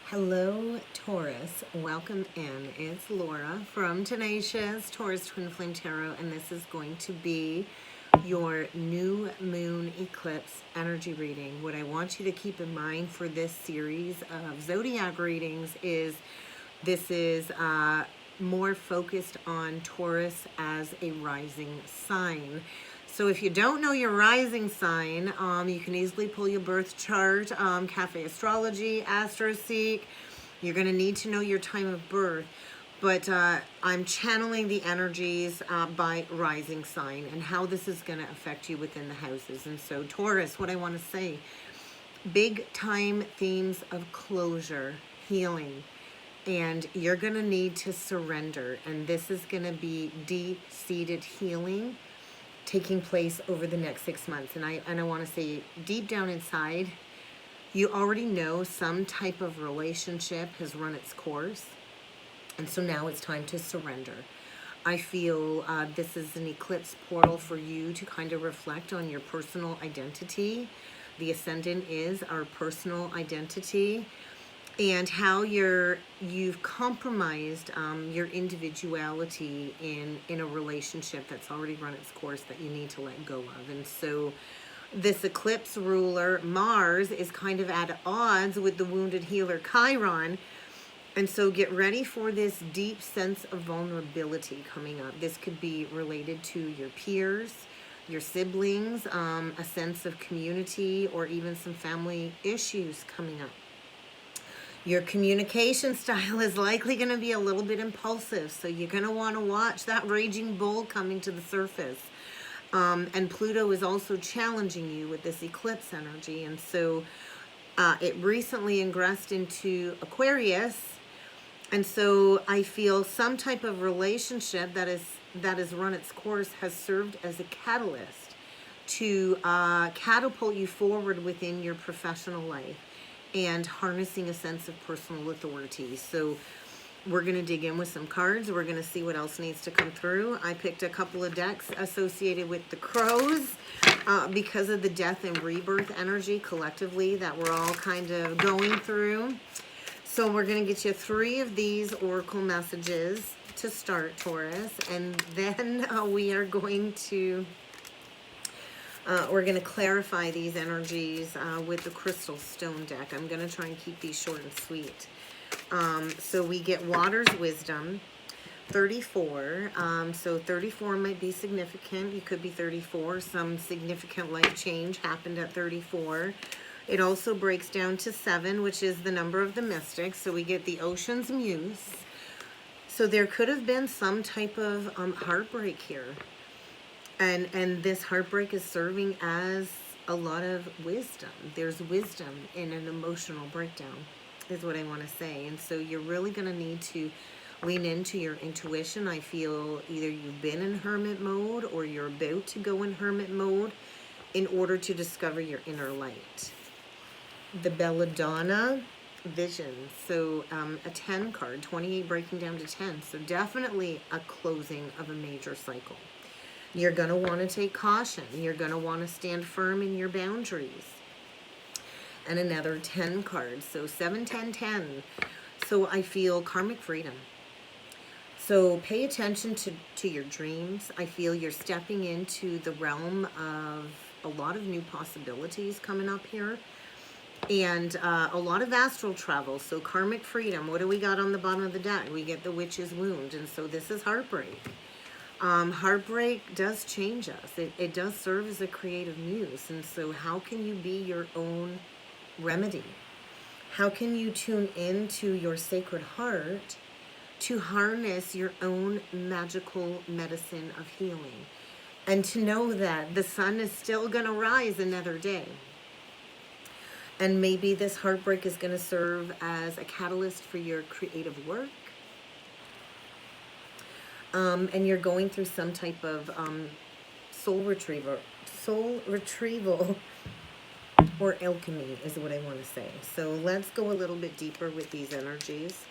Hello, Taurus. Welcome in. It's Laura from Tenacious Taurus Twin Flame Tarot, and this is going to be your new moon eclipse energy reading. What I want you to keep in mind for this series of zodiac readings is this is more focused on Taurus as a rising sign. So if you don't know your rising sign, you can easily pull your birth chart, Cafe Astrology, AstroSeek. You're going to need to know your time of birth. But I'm channeling the energies by rising sign and how this is going to affect you within the houses. And so Taurus, what I want to say, big time themes of closure, healing, and you're going to need to surrender. And this is going to be deep-seated healing taking place over the next 6 months. And I want to say, deep down inside, you already know some type of relationship has run its course. And so now it's time to surrender. I feel this is an eclipse portal for you to kind of reflect on your personal identity. The ascendant is our personal identity, and how you've compromised your individuality in a relationship that's already run its course that you need to let go of. And so this eclipse ruler, Mars, is kind of at odds with the wounded healer, Chiron. And so get ready for this deep sense of vulnerability coming up. This could be related to your peers, your siblings, a sense of community, or even some family issues coming up. Your communication style is likely going to be a little bit impulsive, so you're going to want to watch that raging bull coming to the surface. And Pluto is also challenging you with this eclipse energy, and so it recently ingressed into Aquarius, and so I feel some type of relationship that has run its course has served as a catalyst to catapult you forward within your professional life and harnessing a sense of personal authority. So we're going to dig in with some cards. We're going to see what else needs to come through. I picked a couple of decks associated with the crows because of the death and rebirth energy collectively that we're all kind of going through. So we're going to get you 3 of these oracle messages to start, Taurus, and then we are going to we're going to clarify these energies with the crystal stone deck. I'm going to try and keep these short and sweet. So we get Water's Wisdom, 34. So 34 might be significant. You could be 34. Some significant life change happened at 34. It also breaks down to 7, which is the number of the mystic. So we get the Ocean's Muse. So there could have been some type of heartbreak here. And this heartbreak is serving as a lot of wisdom. There's wisdom in an emotional breakdown, is what I want to say. And so you're really going to need to lean into your intuition. I feel either you've been in hermit mode or you're about to go in hermit mode in order to discover your inner light. The Belladonna Vision. So a 10 card, 28 breaking down to 10. So definitely a closing of a major cycle. You're going to want to take caution. You're going to want to stand firm in your boundaries. And another 10 cards. So 7, 10, 10. So I feel karmic freedom. So pay attention to your dreams. I feel you're stepping into the realm of a lot of new possibilities coming up here. And a lot of astral travel. So karmic freedom. What do we got on the bottom of the deck? We get the witch's wound. And so this is heartbreak. Heartbreak does change us. It does serve as a creative muse. And so how can you be your own remedy? How can you tune into your sacred heart to harness your own magical medicine of healing? And to know that the sun is still going to rise another day. And maybe this heartbreak is going to serve as a catalyst for your creative work. And you're going through some type of soul retrieval, or alchemy is what I want to say. So let's go a little bit deeper with these energies.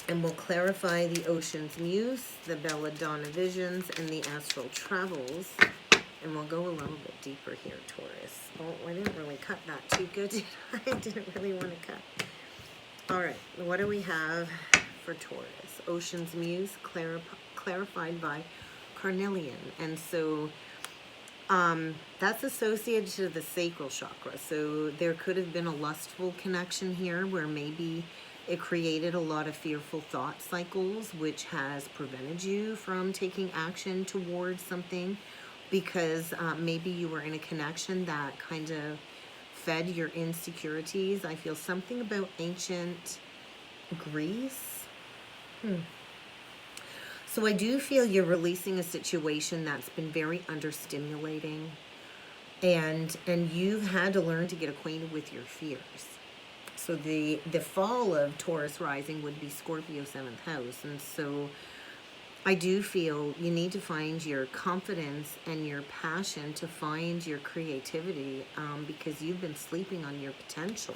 And we'll clarify the Ocean's Muse, the Belladonna Visions, and the Astral Travels. And we'll go a little bit deeper here, Taurus. Oh, I didn't really cut that too good, did I? I didn't really want to cut. All right, what do we have for Taurus? Ocean's Muse, clarified by Carnelian. And so that's associated to the sacral chakra. So there could have been a lustful connection here where maybe it created a lot of fearful thought cycles, which has prevented you from taking action towards something because maybe you were in a connection that kind of fed your insecurities. I feel something about ancient Greece. So I do feel you're releasing a situation that's been very understimulating, and you've had to learn to get acquainted with your fears. So the fall of Taurus rising would be Scorpio 7th house, and so I do feel you need to find your confidence and your passion to find your creativity because you've been sleeping on your potential.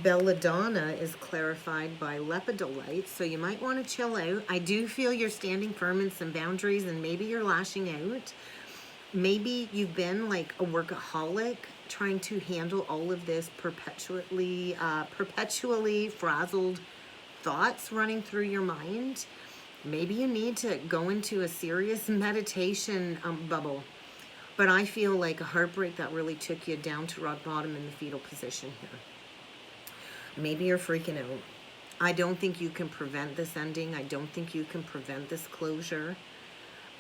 Belladonna is clarified by lepidolite, so you might want to chill out. I do feel you're standing firm in some boundaries, and maybe you're lashing out. Maybe you've been like a workaholic trying to handle all of this perpetually frazzled thoughts running through your mind. Maybe you need to go into a serious meditation bubble. But I feel like a heartbreak that really took you down to rock bottom in the fetal position here. Maybe you're freaking out. I don't think you can prevent this ending. I don't think you can prevent this closure.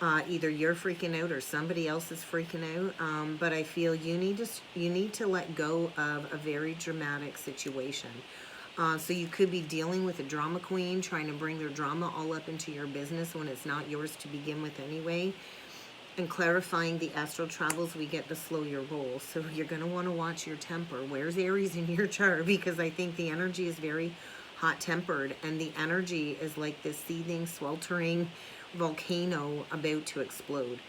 Either you're freaking out or somebody else is freaking out. But I feel you need to let go of a very dramatic situation. So you could be dealing with a drama queen trying to bring their drama all up into your business when it's not yours to begin with anyway. And clarifying the astral travels, we get to slow your roll. So you're going to want to watch your temper. Where's Aries in your chart? Because I think the energy is very hot-tempered. And the energy is like this seething, sweltering volcano about to explode.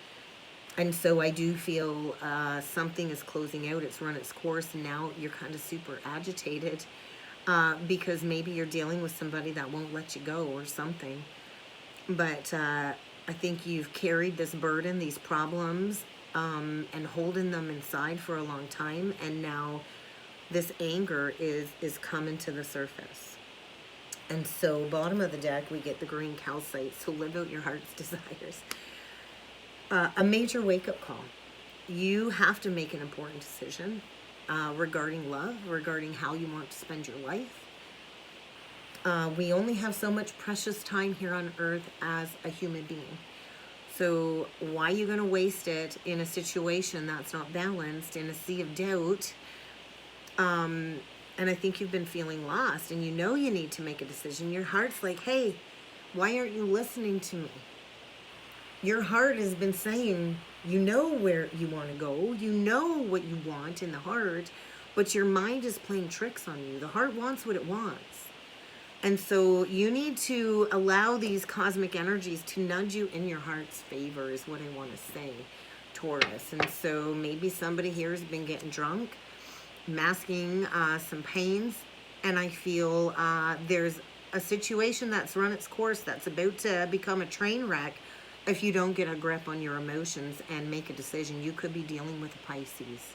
And so I do feel something is closing out. It's run its course. And now you're kind of super agitated. Because maybe you're dealing with somebody that won't let you go or something. But I think you've carried this burden, these problems, and holding them inside for a long time. And now this anger is coming to the surface. And so bottom of the deck, we get the green calcite. So live out your heart's desires. A major wake-up call. You have to make an important decision. Regarding love, regarding how you want to spend your life. We only have so much precious time here on earth as a human being. So why are you going to waste it in a situation that's not balanced, in a sea of doubt? And I think you've been feeling lost, and you know you need to make a decision. Your heart's like, hey, why aren't you listening to me? Your heart has been saying, you know where you want to go. You know what you want in the heart, but your mind is playing tricks on you. The heart wants what it wants. And so you need to allow these cosmic energies to nudge you in your heart's favor is what I want to say, Taurus. And so maybe somebody here has been getting drunk, masking some pains, and I feel there's a situation that's run its course that's about to become a train wreck. If you don't get a grip on your emotions and make a decision, you could be dealing with a Pisces.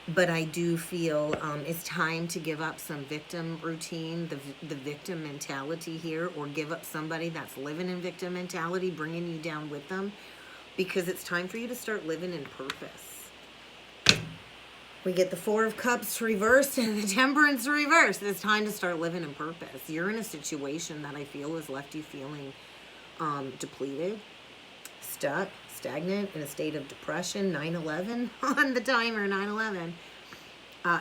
But I do feel it's time to give up some victim routine, the victim mentality here, or give up somebody that's living in victim mentality, bringing you down with them, because it's time for you to start living in purpose. We get the Four of Cups reversed and the Temperance reversed. It's time to start living in purpose. You're in a situation that I feel has left you feeling depleted, stuck, stagnant, in a state of depression. 9/11 on the timer, 9/11.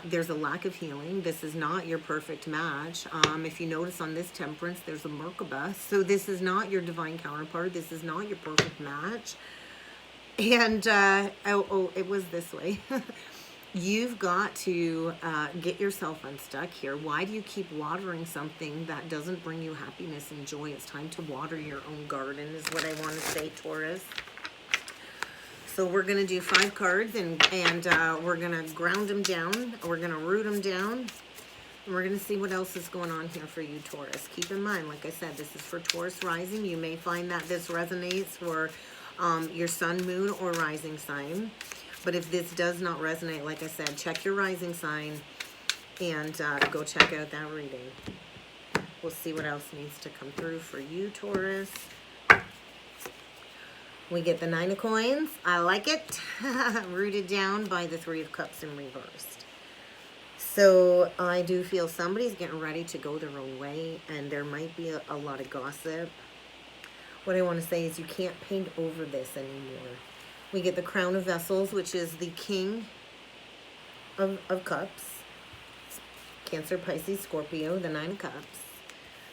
There's a lack of healing. This is not your perfect match. If you notice on this Temperance, there's a Merkaba. So this is not your divine counterpart. This is not your perfect match. And, it was this way. You've got to get yourself unstuck here. Why do you keep watering something that doesn't bring you happiness and joy? It's time to water your own garden is what I want to say, Taurus. So we're going to do 5 cards and we're going to ground them down. We're going to root them down. And we're going to see what else is going on here for you, Taurus. Keep in mind, like I said, this is for Taurus rising. You may find that this resonates for your sun, moon, or rising sign. But if this does not resonate, like I said, check your rising sign and go check out that reading. We'll see what else needs to come through for you, Taurus. We get the 9 of coins. I like it. Rooted down by the 3 of cups in reversed. So I do feel somebody's getting ready to go their own way, and there might be a lot of gossip. What I want to say is you can't paint over this anymore. We get the Crown of Vessels, which is the King of Cups. Cancer, Pisces, Scorpio, the 9 of Cups.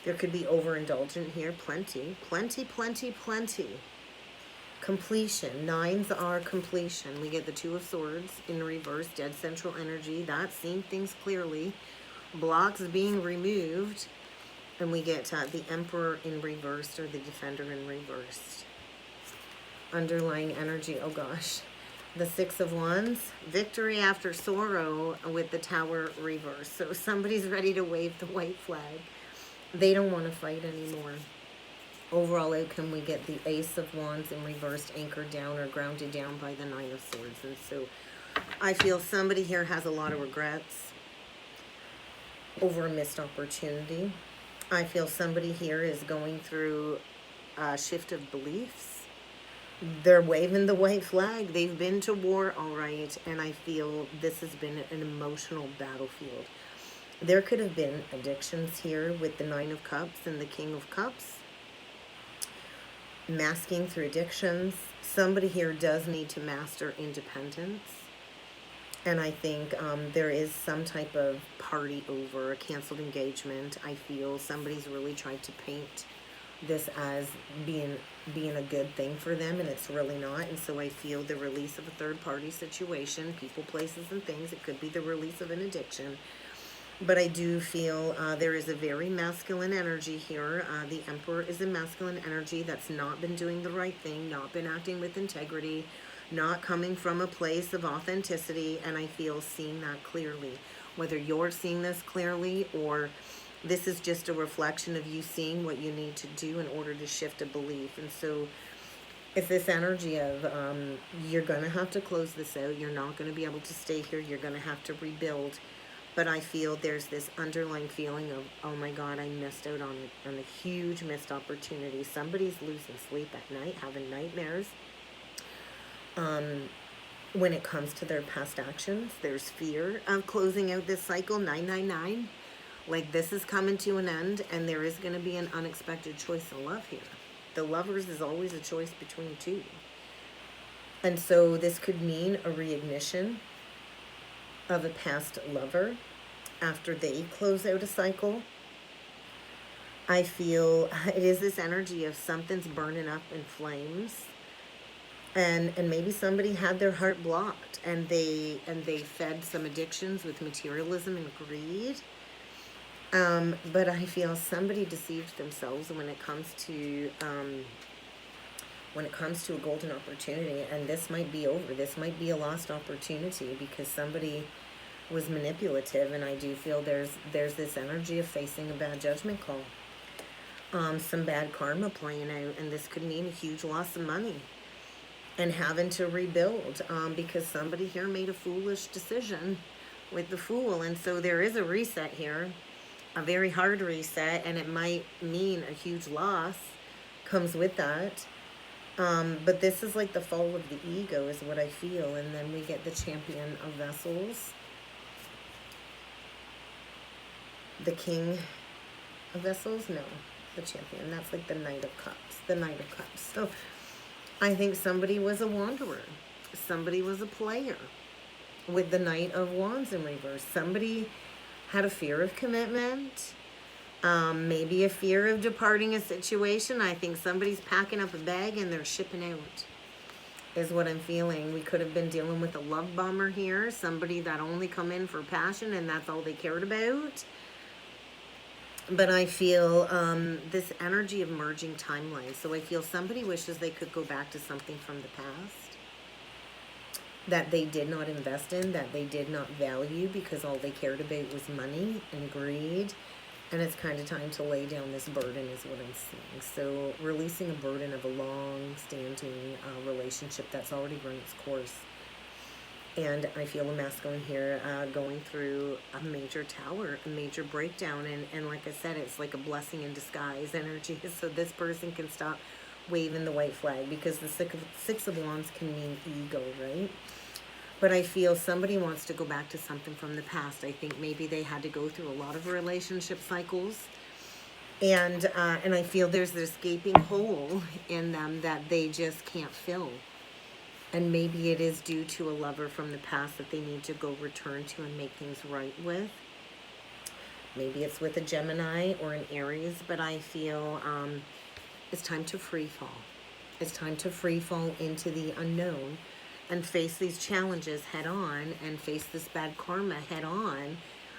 There could be overindulgent here. Plenty, plenty, plenty, plenty. Completion. 9s are completion. We get the 2 of Swords in reverse. Dead central energy. That's seeing things clearly. Blocks being removed. And we get the Emperor in reversed, or the Defender in reversed. Underlying energy. Oh gosh. The 6 of Wands. Victory after sorrow with the Tower reversed. So somebody's ready to wave the white flag. They don't want to fight anymore. Overall outcome, we get the Ace of Wands in reversed, anchored down or grounded down by the 9 of Swords. And so I feel somebody here has a lot of regrets over a missed opportunity. I feel somebody here is going through a shift of beliefs. They're waving the white flag. They've been to war, all right, and I feel this has been an emotional battlefield. There could have been addictions here with the 9 of Cups and the King of Cups. Masking through addictions. Somebody here does need to master independence. And I think there is some type of party over a canceled engagement. I feel somebody's really tried to paint this as being a good thing for them, and it's really not. And so I feel the release of a third-party situation, people, places, and things. It could be the release of an addiction. But I do feel there is a very masculine energy here. The Emperor is a masculine energy that's not been doing the right thing, not been acting with integrity, not coming from a place of authenticity, and I feel seeing that clearly. Whether you're seeing this clearly or this is just a reflection of you seeing what you need to do in order to shift a belief. And so it's this energy of you're going to have to close this out. You're not going to be able to stay here. You're going to have to rebuild. But I feel there's this underlying feeling of, oh my God, I missed out on a huge missed opportunity. Somebody's losing sleep at night, having nightmares. When it comes to their past actions, there's fear of closing out this cycle, 999. Like this is coming to an end, and there is going to be an unexpected choice of love here. The Lovers is always a choice between two. And so this could mean a reignition of a past lover after they close out a cycle. I feel it is this energy of something's burning up in flames, and maybe somebody had their heart blocked, and they fed some addictions with materialism and greed. But I feel somebody deceived themselves when it comes to a golden opportunity, and this might be over. This might be a lost opportunity because somebody was manipulative, and I do feel there's this energy of facing a bad judgment call, some bad karma playing out, and this could mean a huge loss of money and having to rebuild because somebody here made a foolish decision with the Fool. And so there is a reset here, a very hard reset, and it might mean a huge loss comes with that. But this is like the fall of the ego is what I feel. And then we get the Champion of Vessels, the King of Vessels, no, the Champion, that's like the Knight of Cups, the Knight of Cups. So I think somebody was a wanderer, somebody was a player with the Knight of Wands in reverse. Somebody had a fear of commitment, maybe a fear of departing a situation. I think somebody's packing up a bag and they're shipping out is what I'm feeling. We could have been dealing with a love bomber here, somebody that only come in for passion and that's all they cared about. But I feel this energy of merging timelines. So I feel somebody wishes they could go back to something from the past that they did not invest in, that they did not value because all they cared about was money and greed And it's kind of time to lay down this burden is what I'm seeing. So releasing a burden of a long-standing relationship that's already run its course. And I feel a masculine here going through a major tower, a major breakdown. And like I said, it's like a blessing in disguise energy. So this person can stop waving the white flag, because the Six of Wands can mean ego, right? But I feel somebody wants to go back to something from the past. I think maybe they had to go through a lot of relationship cycles. And I feel there's this gaping hole in them that they just can't fill. And maybe it is due to a lover from the past that they need to go return to and make things right with. Maybe it's with a Gemini or an Aries, but I feel it's time to free fall. It's time to free fall into the unknown and face these challenges head on, and face this bad karma head on,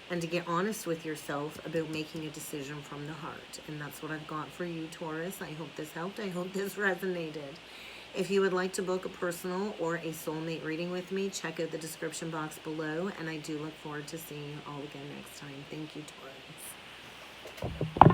and to get honest with yourself about making a decision from the heart. And that's what I've got for you, Taurus. I hope this helped. I hope this resonated. If you would like to book a personal or a soulmate reading with me, check out the description box below, and I do look forward to seeing you all again next time. Thank you, Taurus.